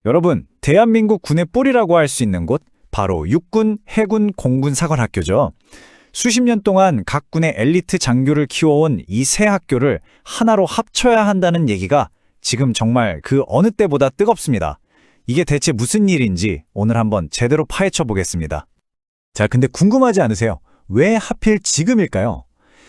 여러분, 대한민국 군의 뿌리라고 할 수 있는 곳, 바로 육군, 해군, 공군 사관학교죠. 수십 년 동안 각 군의 엘리트 장교를 키워온 이 세 학교를 하나로 합쳐야 한다는 얘기가 지금 정말 그 어느 때보다 뜨겁습니다. 이게 대체 무슨 일인지 오늘 한번 제대로 파헤쳐 보겠습니다. 자, 근데 궁금하지 않으세요? 왜 하필 지금일까요?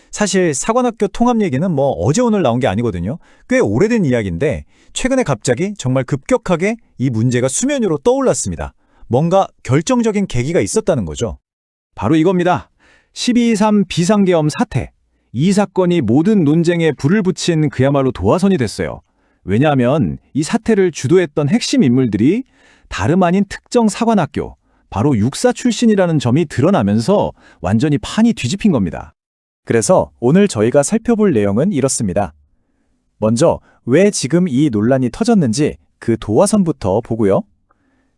사실 사관학교 통합 얘기는 어제 오늘 나온 게 아니거든요. 꽤 오래된 이야기인데 최근에 갑자기 정말 급격하게 이 문제가 수면 위로 떠올랐습니다. 뭔가 결정적인 계기가 있었다는 거죠. 바로 이겁니다. 12.3 비상계엄 사태. 이 사건이 모든 논쟁에 불을 붙인 그야말로 도화선이 됐어요. 왜냐하면 이 사태를 주도했던 핵심 인물들이 다름 아닌 특정 사관학교, 바로 육사 출신이라는 점이 드러나면서 완전히 판이 뒤집힌 겁니다. 그래서 오늘 저희가 살펴볼 내용은 이렇습니다. 먼저 왜 지금 이 논란이 터졌는지 그 도화선부터 보고요.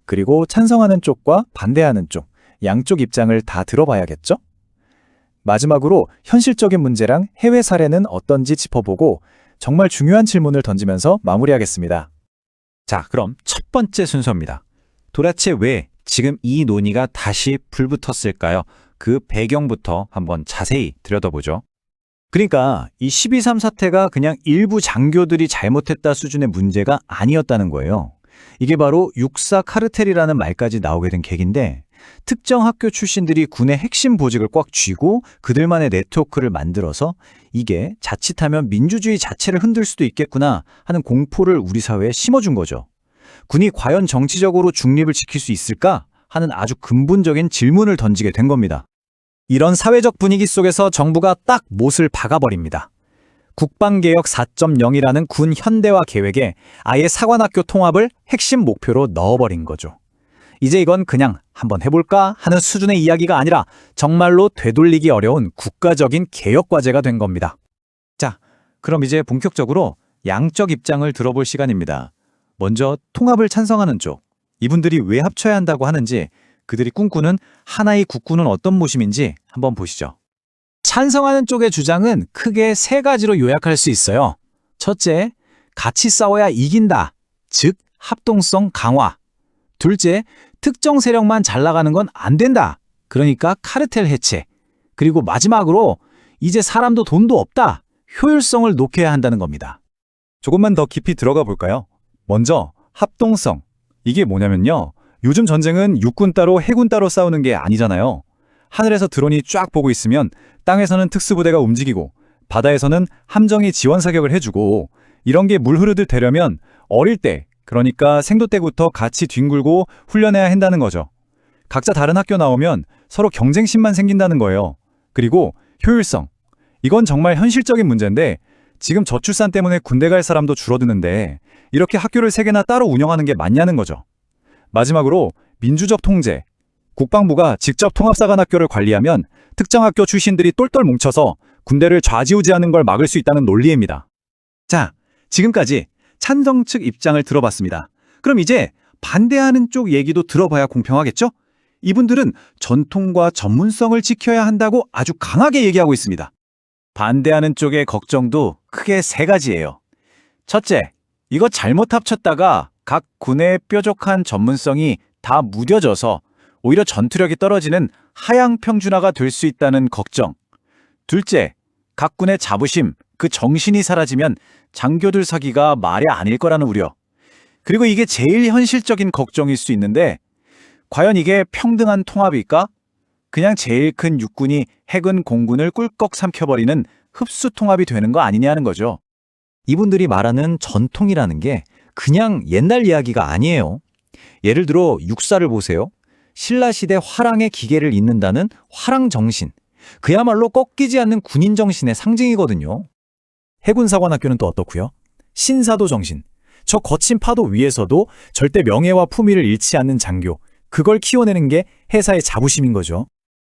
그리고 찬성하는 쪽과 반대하는 쪽, 양쪽 입장을 다 들어봐야겠죠? 마지막으로 현실적인 문제랑 해외 사례는 어떤지 짚어보고 정말 중요한 질문을 던지면서 마무리하겠습니다. 자, 그럼 첫 번째 순서입니다. 도대체 왜 지금 이 논의가 다시 불붙었을까요? 그 배경부터 한번 자세히 들여다보죠. 그러니까 이 12.3 사태가 그냥 일부 장교들이 잘못했다 수준의 문제가 아니었다는 거예요. 이게 바로 육사 카르텔이라는 말까지 나오게 된 계기인데 특정 학교 출신들이 군의 핵심 보직을 꽉 쥐고 그들만의 네트워크를 만들어서 이게 자칫하면 민주주의 자체를 흔들 수도 있겠구나 하는 공포를 우리 사회에 심어준 거죠. 군이 과연 정치적으로 중립을 지킬 수 있을까 하는 아주 근본적인 질문을 던지게 된 겁니다. 이런 사회적 분위기 속에서 정부가 딱 못을 박아버립니다. 국방개혁 4.0이라는 군 현대화 계획에 아예 사관학교 통합을 핵심 목표로 넣어버린 거죠. 이제 이건 그냥 한번 해볼까 하는 수준의 이야기가 아니라 정말로 되돌리기 어려운 국가적인 개혁 과제가 된 겁니다. 자, 그럼 이제 본격적으로 양적 입장을 들어볼 시간입니다. 먼저 통합을 찬성하는 쪽, 이분들이 왜 합쳐야 한다고 하는지, 그들이 꿈꾸는 하나의 국군은 어떤 모심인지 한번 보시죠. 찬성하는 쪽의 주장은 크게 세 가지로 요약할 수 있어요. 첫째, 같이 싸워야 이긴다. 즉, 합동성 강화. 둘째, 특정 세력만 잘 나가는 건 안 된다. 그러니까 카르텔 해체. 그리고 마지막으로 이제 사람도 돈도 없다. 효율성을 높여야 한다는 겁니다. 조금만 더 깊이 들어가 볼까요? 먼저 합동성. 이게 뭐냐면요. 요즘 전쟁은 육군 따로 해군 따로 싸우는 게 아니잖아요. 하늘에서 드론이 쫙 보고 있으면 땅에서는 특수부대가 움직이고 바다에서는 함정이 지원 사격을 해주고 이런 게 물 흐르듯 되려면 어릴 때, 그러니까 생도 때부터 같이 뒹굴고 훈련해야 한다는 거죠. 각자 다른 학교 나오면 서로 경쟁심만 생긴다는 거예요. 그리고 효율성. 이건 정말 현실적인 문제인데 지금 저출산 때문에 군대 갈 사람도 줄어드는데 이렇게 학교를 3개나 따로 운영하는 게 맞냐는 거죠. 마지막으로 민주적 통제. 국방부가 직접 통합사관학교를 관리하면 특정 학교 출신들이 똘똘 뭉쳐서 군대를 좌지우지하는 걸 막을 수 있다는 논리입니다. 자, 지금까지 찬성 측 입장을 들어봤습니다. 그럼 이제 반대하는 쪽 얘기도 들어봐야 공평하겠죠? 이분들은 전통과 전문성을 지켜야 한다고 아주 강하게 얘기하고 있습니다. 반대하는 쪽의 걱정도 크게 3가지예요. 첫째, 이거 잘못 합쳤다가 각 군의 뾰족한 전문성이 다 무뎌져서 오히려 전투력이 떨어지는 하향 평준화가 될 수 있다는 걱정. 둘째, 각 군의 자부심, 그 정신이 사라지면 장교들 사기가 말이 아닐 거라는 우려. 그리고 이게 제일 현실적인 걱정일 수 있는데 과연 이게 평등한 통합일까? 그냥 제일 큰 육군이 해군 공군을 꿀꺽 삼켜버리는 흡수 통합이 되는 거 아니냐는 거죠. 이분들이 말하는 전통이라는 게 그냥 옛날 이야기가 아니에요. 예를 들어 육사를 보세요. 신라시대 화랑의 기계를 잇는다는 화랑정신. 그야말로 꺾이지 않는 군인 정신의 상징이거든요. 해군사관학교는 또 어떻고요? 신사도 정신. 저 거친 파도 위에서도 절대 명예와 품위를 잃지 않는 장교. 그걸 키워내는 게 해사의 자부심인 거죠.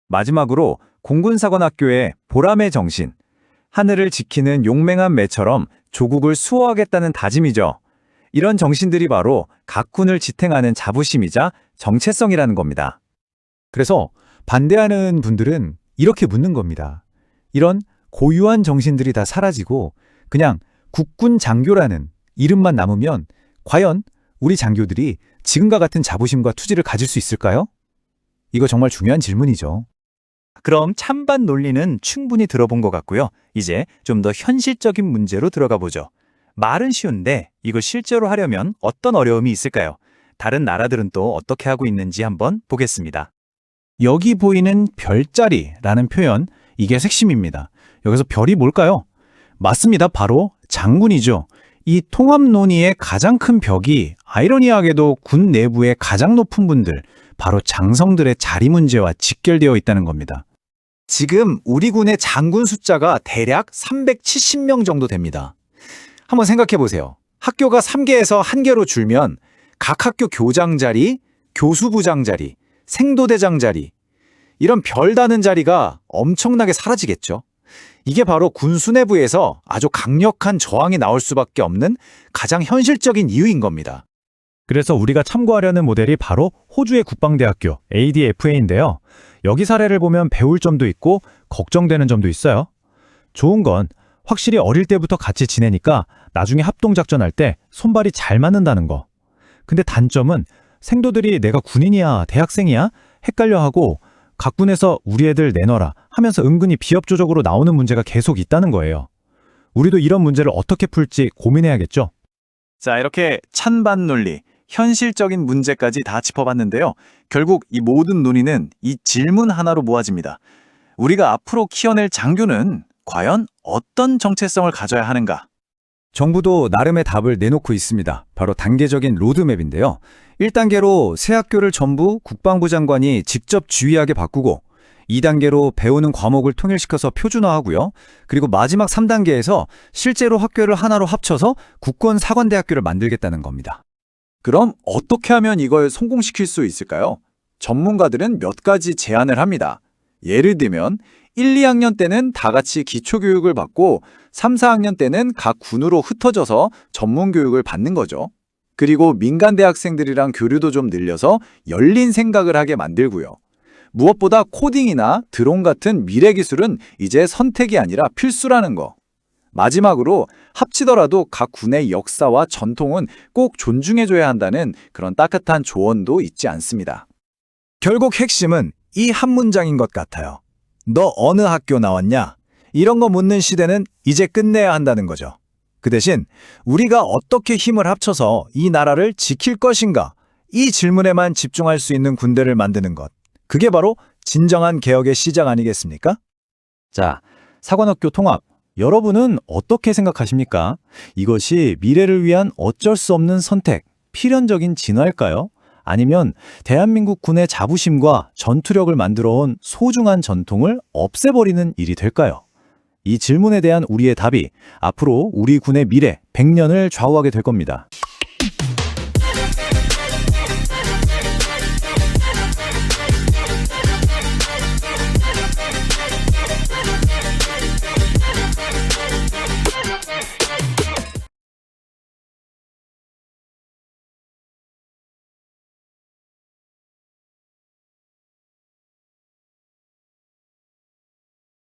마지막으로 공군사관학교의 보람의 정신. 하늘을 지키는 용맹한 매처럼 조국을 수호하겠다는 다짐이죠. 이런 정신들이 바로 각 군을 지탱하는 자부심이자 정체성이라는 겁니다. 그래서 반대하는 분들은 이렇게 묻는 겁니다. 이런 고유한 정신들이 다 사라지고 그냥 국군 장교라는 이름만 남으면 과연 우리 장교들이 지금과 같은 자부심과 투지를 가질 수 있을까요? 이거 정말 중요한 질문이죠. 그럼 찬반 논리는 충분히 들어본 것 같고요. 이제 좀 더 현실적인 문제로 들어가 보죠. 말은 쉬운데 이걸 실제로 하려면 어떤 어려움이 있을까요? 다른 나라들은 또 어떻게 하고 있는지 한번 보겠습니다. 여기 보이는 별자리라는 표현, 이게 핵심입니다. 여기서 별이 뭘까요? 맞습니다. 바로 장군이죠. 이 통합 논의의 가장 큰 벽이 아이러니하게도 군 내부의 가장 높은 분들, 바로 장성들의 자리 문제와 직결되어 있다는 겁니다. 지금 우리 군의 장군 숫자가 대략 370명 정도 됩니다. 한번 생각해 보세요. 학교가 3개에서 1개로 줄면 각 학교 교장 자리, 교수부장 자리, 생도대장 자리, 이런 별 다는 자리가 엄청나게 사라지겠죠. 이게 바로 군 수뇌부에서 아주 강력한 저항이 나올 수밖에 없는 가장 현실적인 이유인 겁니다. 그래서 우리가 참고하려는 모델이 바로 호주의 국방대학교 ADFA인데요. 여기 사례를 보면 배울 점도 있고 걱정되는 점도 있어요. 좋은 건 확실히 어릴 때부터 같이 지내니까 나중에 합동작전할 때 손발이 잘 맞는다는 거. 근데 단점은 생도들이 내가 군인이야, 대학생이야? 헷갈려하고 각 군에서 우리 애들 내놔라 하면서 은근히 비협조적으로 나오는 문제가 계속 있다는 거예요. 우리도 이런 문제를 어떻게 풀지 고민해야겠죠? 자, 이렇게 찬반 논리, 현실적인 문제까지 다 짚어봤는데요. 결국 이 모든 논의는 이 질문 하나로 모아집니다. 우리가 앞으로 키워낼 장교는 과연 어떤 정체성을 가져야 하는가? 정부도 나름의 답을 내놓고 있습니다. 바로 단계적인 로드맵인데요. 1단계로 새 학교를 전부 국방부 장관이 직접 주의하게 바꾸고 2단계로 배우는 과목을 통일시켜서 표준화하고요. 그리고 마지막 3단계에서 실제로 학교를 하나로 합쳐서 국권사관대학교를 만들겠다는 겁니다. 그럼 어떻게 하면 이걸 성공시킬 수 있을까요? 전문가들은 몇 가지 제안을 합니다. 예를 들면 1, 2학년 때는 다 같이 기초교육을 받고 3, 4학년 때는 각 군으로 흩어져서 전문교육을 받는 거죠. 그리고 민간 대학생들이랑 교류도 좀 늘려서 열린 생각을 하게 만들고요. 무엇보다 코딩이나 드론 같은 미래 기술은 이제 선택이 아니라 필수라는 거. 마지막으로 합치더라도 각 군의 역사와 전통은 꼭 존중해줘야 한다는 그런 따뜻한 조언도 잊지 않습니다. 결국 핵심은 이 한 문장인 것 같아요. 너 어느 학교 나왔냐? 이런 거 묻는 시대는 이제 끝내야 한다는 거죠. 그 대신 우리가 어떻게 힘을 합쳐서 이 나라를 지킬 것인가? 이 질문에만 집중할 수 있는 군대를 만드는 것. 그게 바로 진정한 개혁의 시작 아니겠습니까? 자, 사관학교 통합. 여러분은 어떻게 생각하십니까? 이것이 미래를 위한 어쩔 수 없는 선택, 필연적인 진화일까요? 아니면 대한민국 군의 자부심과 전투력을 만들어온 소중한 전통을 없애버리는 일이 될까요? 이 질문에 대한 우리의 답이 앞으로 우리 군의 미래 100년을 좌우하게 될 겁니다.